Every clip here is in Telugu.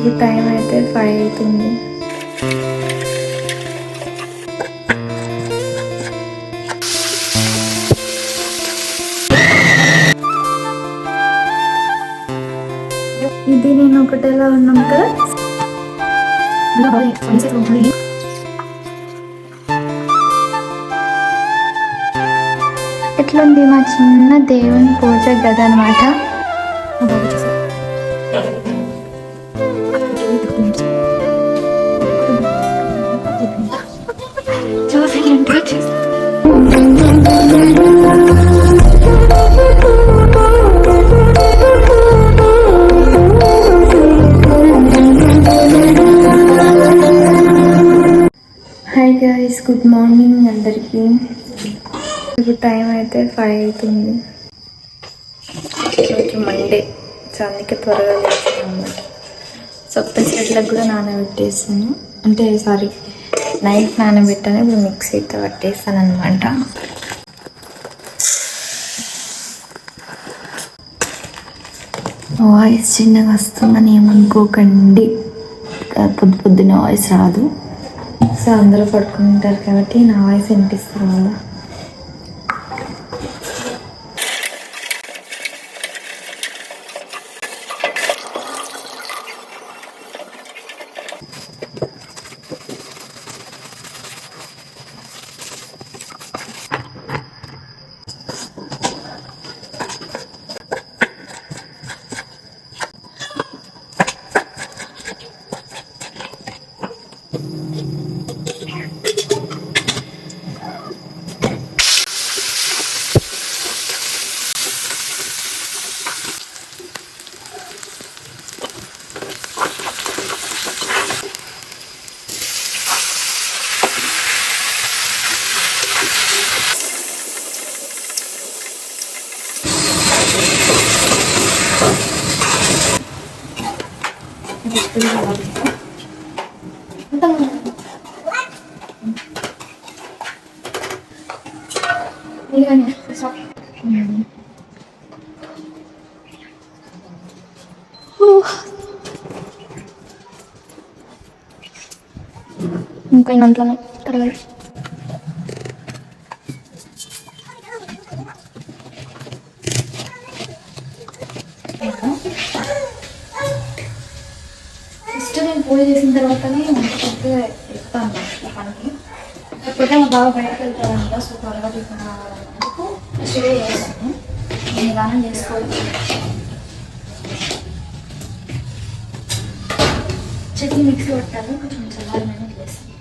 ఇప్పుడు టైం అయితే 5 అవుతుంది. ఇది నేను ఒకటేలా ఉన్నాం కదా. ఎట్లుంది మా చిన్న దేవుని పూజ గది అనమాట. హాయ్ గైస్, గుడ్ మార్నింగ్ అందరికీ. ఇప్పుడు టైం అయితే 5 అవుతుంది. ఈరోజు మండే, సో అందుకే త్వరగా లేచాను అన్నమాట. సో పెసరట్లకు కూడా నానబెట్టేసాను, అంటే సారీ నైట్ నానబెట్టాను. ఇప్పుడు మిక్సీతో పట్టేస్తాను అనమాట. వాయిస్ చిన్నగా వస్తుందని ఏమనుకోకండి, పొద్దున్న వాయిస్ రాదు. సో అందరూ పడుకుంటారు కాబట్టి నా వాయిస్ వినిపిస్తారు కదా. ఇంకా ఇంట్లోనే తరగతి ఫస్ట్ నేను పూజ చేసిన తర్వాతనే కొద్దిగా చెప్తాను పనికి. లేకపోతే మా బాగా బయటకు వెళ్తారంట, సో త్వరగా టిఫిన్ రావాలన్నందుకు ఫస్ట్గా చేస్తాను. నేను నిదానం చేసుకోవాలి. చట్నీ మిక్సీ పట్టాలి, కొంచెం చల్లారమైన వదిలేస్తాను.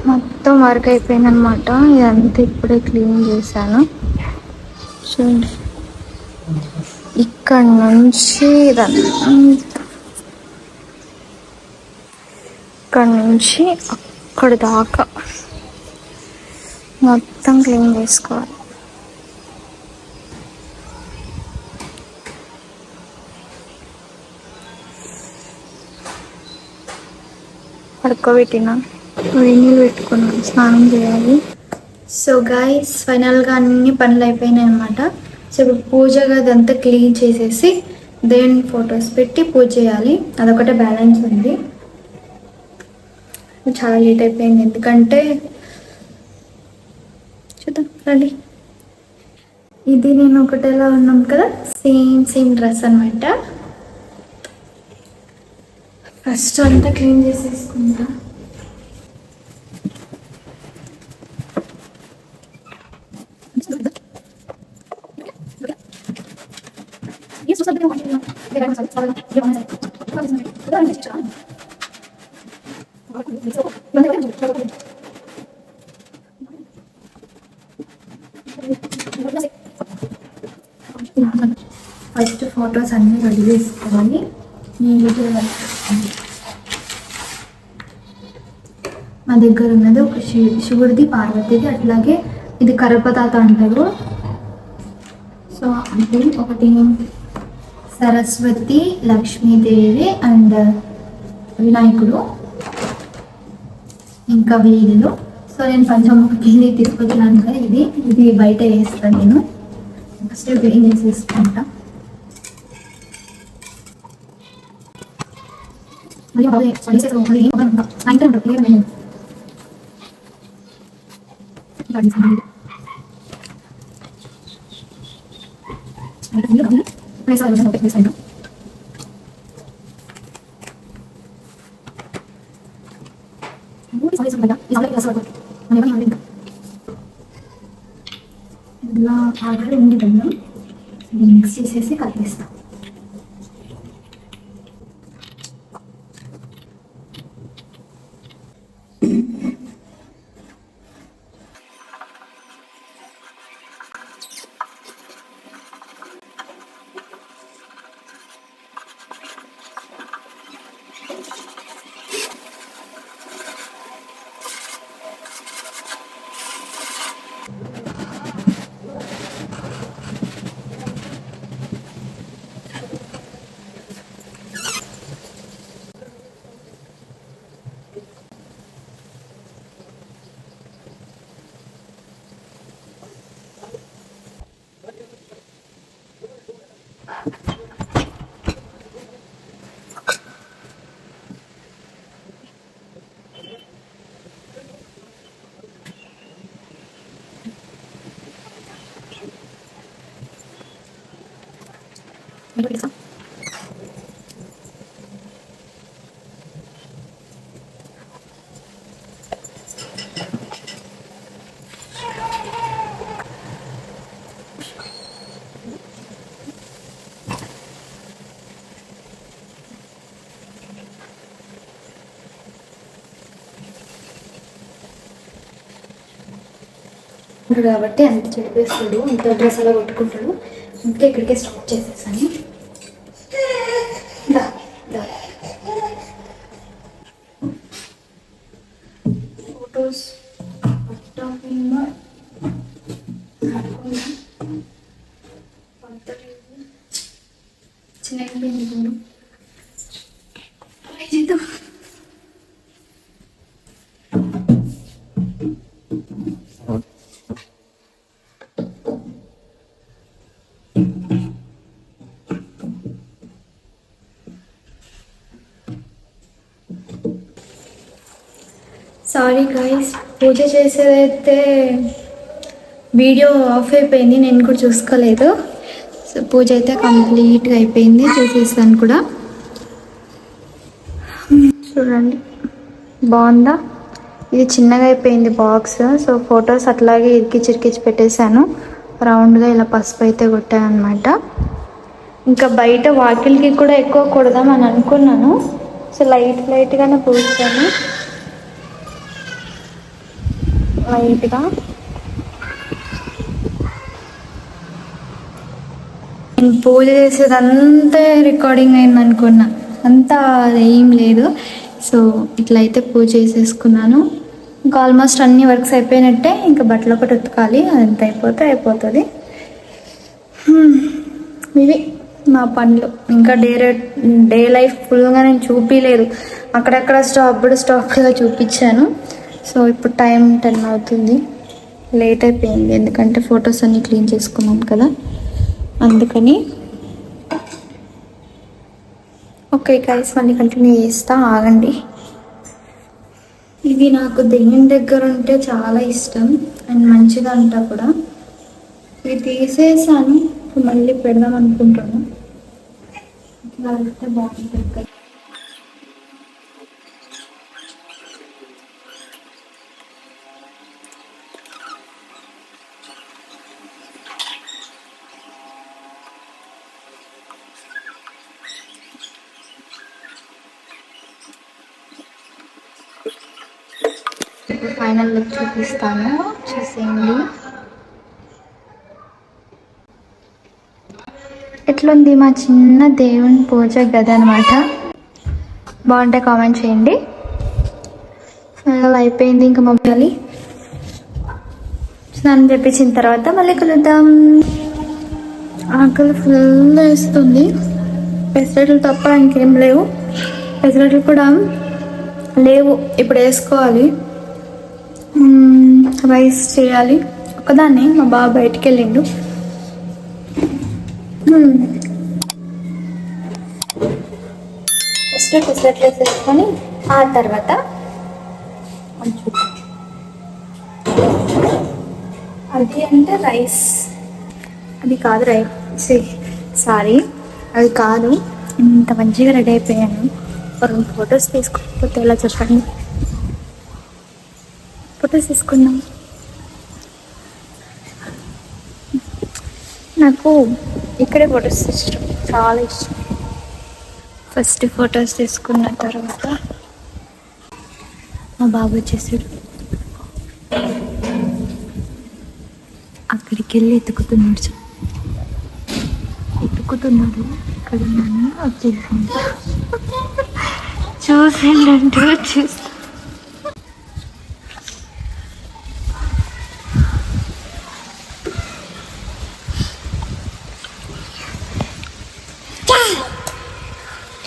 మొత్తం వర్క్ అయిపోయింది అనమాట. ఇదంతా ఇప్పుడే క్లీన్ చేశాను. చూడండి, ఇక్కడ నుంచి ఇక్కడ నుంచి అక్కడ దాకా మొత్తం క్లీన్ చేసుకోవాలి. పడుకోబెట్టిన నీళ్ళు పెట్టుకున్నాను, స్నానం చేయాలి. సో గైస్, ఫైనల్గా అన్ని పనులు అయిపోయినాయి అనమాట. సో ఇప్పుడు పూజ గదంతా క్లీన్ చేసేసి దేవుని ఫొటోస్ పెట్టి పూజ చేయాలి. అదొకటే బ్యాలెన్స్ ఉంది. చాలా లేట్ అయిపోయింది, ఎందుకంటే చూద్దాం రండి. ఇది నేను ఒకటేలా ఉన్నాం కదా, సేమ్ డ్రెస్ అనమాట. ఫస్ట్ అంతా క్లీన్ చేసేసుకుంటా. ఫస్ట్ ఫొటోస్ అన్నీ రెడీ చేసుకోవాలి. మా దగ్గర ఉన్నది ఒక శివుడిది, పార్వతిది, అట్లాగే ఇది కరపతాత అంటారు. సో అంటే ఒకటి సరస్వతి, లక్ష్మీదేవి అండ్ వినాయకుడు, ఇంకా వీళ్ళు. సో నేను పంచముఖి తీసుకొచ్చినాను కదా, ఇది బయట వేస్తాను. నేను ఫస్ట్ క్లీన్ చేసేసుకుంటా. ఇలా ఆర్డర్ ఉంది కదా, మిక్స్ చేసేసి కలిపిస్తాం. కాబట్టి అంత చెడిపేస్తాడు, అంత డ్రెస్ అలా కొట్టుకుంటాడు. ఇంకా ఇక్కడికే స్టాప్ చేసేసాను. ఫొటోస్ చిన్న సారీ గైస్, పూజ చేసేదైతే వీడియో ఆఫ్ అయిపోయింది, నేను కూడా చూసుకోలేదు. సో పూజ అయితే కంప్లీట్గా అయిపోయింది, చేసేసాను కూడా. చూడండి బాగుందా, ఇది చిన్నగా అయిపోయింది బాక్స్. సో ఫొటోస్ అట్లాగే ఇరికిచ్చి పెట్టేశాను, రౌండ్గా ఇలా పసుపు అయితే కొట్టాను అనమాట. ఇంకా బయట వాకిలికి కూడా ఎక్కువ కొడదామని అనుకున్నాను. సో లైట్గానే పూసాను, లైట్గా. నేను పూజ చేసేదంతా రికార్డింగ్ అయింది అనుకున్నా, అంతా ఏం లేదు. సో ఇట్లా అయితే పూజ చేసేసుకున్నాను. ఇంకా ఆల్మోస్ట్ అన్ని వర్క్స్ అయిపోయినట్టే. ఇంకా బట్టలు ఒకటి ఉతకాలి, అదంతా అయిపోతుంది. ఇవి మా పనులు. ఇంకా డే లైఫ్ ఫుల్గా నేను చూపించలేదు, అక్కడక్కడ స్టాక్గా చూపించాను. సో ఇప్పుడు టైం 10 అవుతుంది, లేట్ అయిపోయింది, ఎందుకంటే ఫొటోస్ అన్నీ క్లీన్ చేసుకున్నాను కదా, అందుకని. ఓకే గైస్, మళ్ళీ కంటిన్యూ చేస్తా, ఆగండి. ఇవి నాకు దేవుని దగ్గర ఉంటే చాలా ఇష్టం అండ్ మంచిదంట కూడా. ఇవి తీసేసాను, మళ్ళీ పెడదాం అనుకుంటున్నాను. ఇట్లా అయితే బాగుంటుంది. ఇప్పుడు ఫైనల్ లుక్ చూపిస్తాను, చూసేయండి. ఎట్లుంది మా చిన్న దేవుని పూజ గది అనమాట. బాగుంటే కామెంట్ చేయండి. ఫైనల్ అయిపోయింది. ఇంకా మమ్మల్ని స్నానం చేపించిన తర్వాత మళ్ళీ కలుద్దాం. ఆకలి ఫుల్ వేస్తుంది. పెసరట్లు తప్ప ఇంకేం లేవు. పెసరట్లు కూడా లేవు, ఇప్పుడు వేసుకోవాలి. రైస్ చేయాలి ఒకదాన్ని. మా బాబు బయటికి వెళ్ళిండు. ఫస్ట్ పెసరట్లు వేసేసుకొని ఆ తర్వాత అది అంటే రైస్, అది కాదు రైస్, సారీ అది కాదు. ఇంత మంచిగా రెడీ అయిపోయాను. 2 ఫొటోస్ తీసుకోకపోతే ఎలా చెప్పండి. ఫొటోస్ తీసుకున్నాం. నాకు ఇక్కడే ఫొటోస్ ఇష్టం, చాలా ఇష్టం. ఫస్ట్ ఫొటోస్ తీసుకున్న తర్వాత మా బాబు వచ్చేసాడు. అక్కడికి వెళ్ళి ఎత్తుకుతున్నాడు. ఇక్కడ వచ్చేసింది. చూసిండంటే వచ్చేసి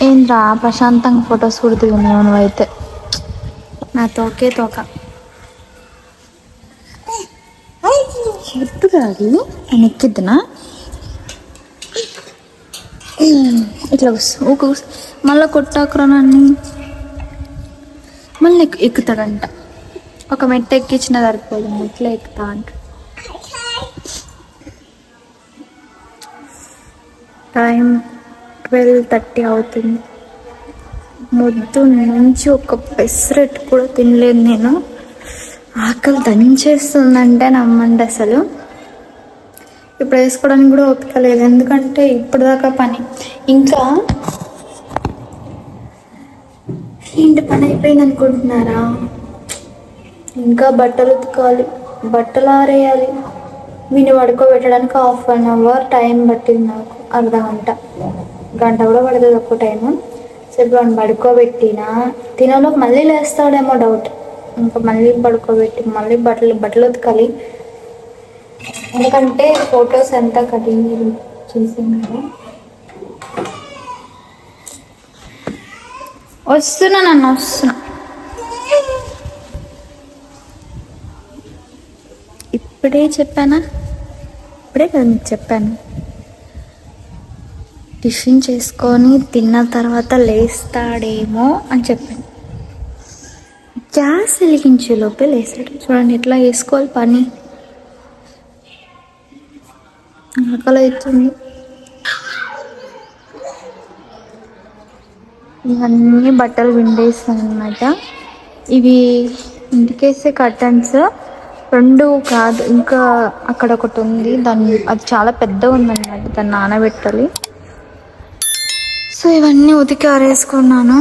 ఏంద్రా ప్రశాంతంగా ఫొటోస్ కుడుతున్నావు నువ్వైతే. నా తోకే తోక ఎత్తు కాదు, నేను ఎక్కిద్దునా ఇట్లా ఊక మళ్ళీ కొట్టాకురానాన్ని. మళ్ళీ ఎక్కుతాడంట. ఒక మెట్ట ఎక్కించిన సరిపోదు, ఇట్లా ఎక్కుతా అంట. టైం 12:30 అవుతుంది. మొద్దు నుంచి ఒక పెసరెట్ కూడా తినలేదు నేను. ఆకలి దంచేస్తుందంటే నమ్మండి అసలు. ఇప్పుడు వేసుకోవడానికి కూడా ఓపిక లేదు, ఎందుకంటే ఇప్పుడు దాకా పని. ఇంకా ఏంటి పని అయిపోయింది అనుకుంటున్నారా? ఇంకా బట్టలు ఉతకాలి, బట్టలు ఆరేయాలి. వీని పడుకోబెట్టడానికి 1/2 అవర్ టైం పట్టింది నాకు, అర్ధగంట, గంట కూడా పడుతుంది ఒక్క టైము. సో ఇప్పుడు వాడిని పడుకోబెట్టినా తినలో మళ్ళీ లేస్తాడేమో డౌట్. ఇంకా మళ్ళీ పడుకోబెట్టి మళ్ళీ బట్టలు ఉతకాలి. ఎందుకంటే ఫొటోస్ అంతా కటింగ్ చేసాం కదా. వస్తున్నా. ఇప్పుడే చెప్పానా? ఇప్పుడే కదా మీకు చెప్పాను. టిఫిన్ చేసుకొని తిన్న తర్వాత లేస్తాడేమో అని చెప్పాను. గ్యాస్ వెలిగించే లోపే లేస్తాడు. చూడండి ఎట్లా వేసుకోవాలి పని. ఆకలి అవుతుంది. ఇవన్నీ బట్టలు విండేస్తాను అనమాట. ఇవి ఇంటికేసే కర్టన్స్ 2 కాదు, ఇంకా అక్కడ ఒకటి ఉంది. అది చాలా పెద్దగా ఉందన్నమాట, దాన్ని నానబెట్టాలి. సో ఇవన్నీ ఉతికి ఆరేసుకున్నాను.